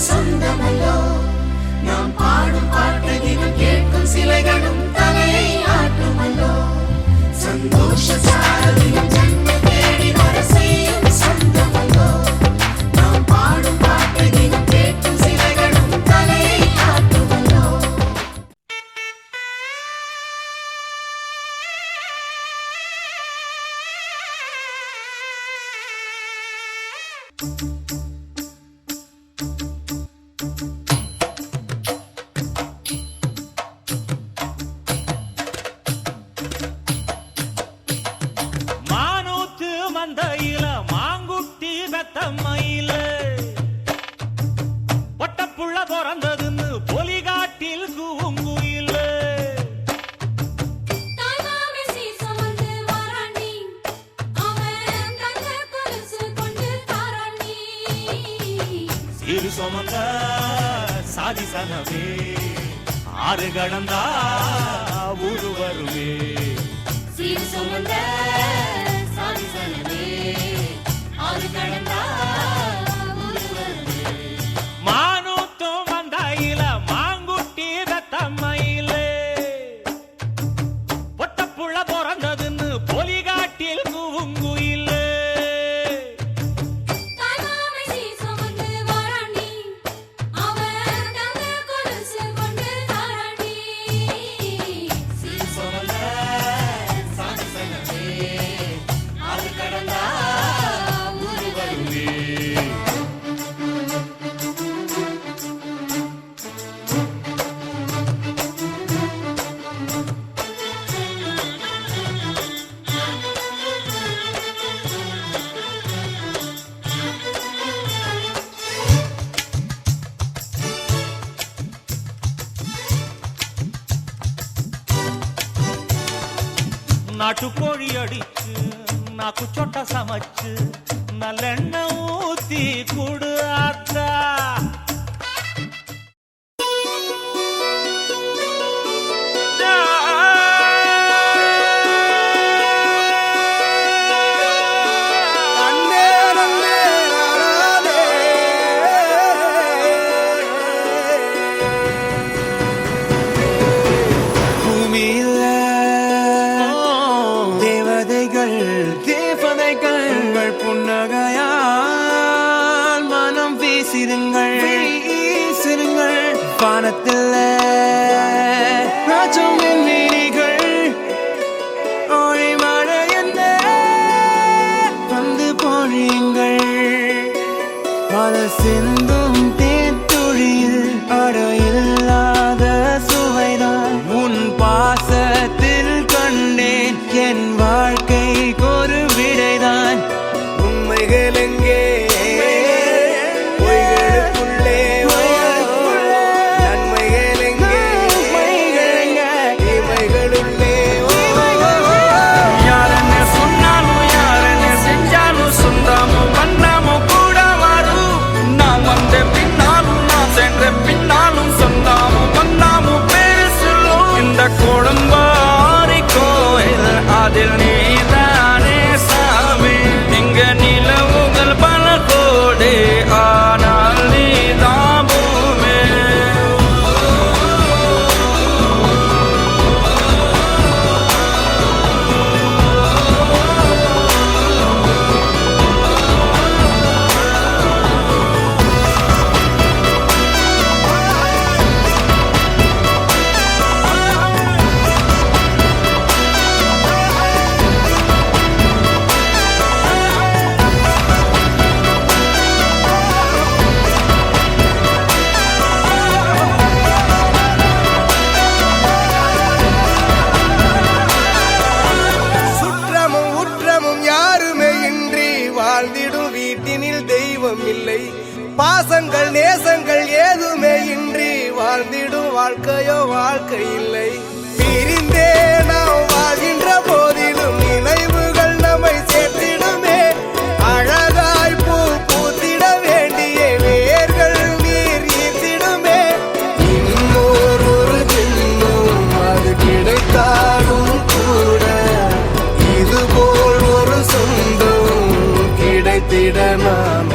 சொந்தமல்லோ நாம் பாடும் பாட்டு தினம் கேட்கும் சிலைகளும் தலையை ஆட்டுமல்லோ சந்தோஷ சாரதினம் ஜன்ம தேடி வர செய்யும் சொந்தமல்லோ நாம் பாடும் பாட்டு தினம் கேட்கும் சிலைகளும் தலையை ஆட்டுமல்லோ. சொமந்த சாதி சனவே ஆறு கடந்தா ஊரு வருவே சீர் சொமந்த சாதி சனவே ஆறு கடந்தா ஊரு வருவே மானூத்தும் வந்தாயில மாங்குட்டி தத்தம்மையில பொட்டப்புள்ள பிறந்ததுன்னு பொலிகாட்டில் கூவுங்குயில நாட்டுக்கோழி அடிச்சு நாக்கு சொட்ட சமைச்சு நல்லெண்ணெய் ஊத்தி குடு ஆத்தா வானத்தில் ராஜம் என் வீணிகள் ஒளி மழை என்ன வந்து பொழியுங்கள் மலை சிந்தும் தேத்துழியில் அடையில்லாத சுவைதான் உன் பாசத்தில் கண்டேன் என் வாழ்க்கைக்கு ஒரு விடைதான் உண்மைகள் எங்கே கோடம்பாரி கோயில் அதில் நீதானே சாமி இங்க நிலவுகள் பல கோடி ஆனால் நீதான் பூமி பாசங்கள் நேசங்கள் ஏதுமே இன்றி வாழ்ந்திடும் வாழ்க்கையோ வாழ்க்கை இல்லை. பிரிந்தே நாம் வாழ்கின்ற போதிலும் நினைவுகள் நம்மை சேர்த்திடுமே. அழகாய் பூ பூத்திட வேண்டிய வேர்கள் நீர் ஈர்த்திடுமே. இன்னொரு ஜென்மம் அது கிடைத்தாலும் கூட இதுபோல் ஒரு சொந்தம் கிடைத்திட நான்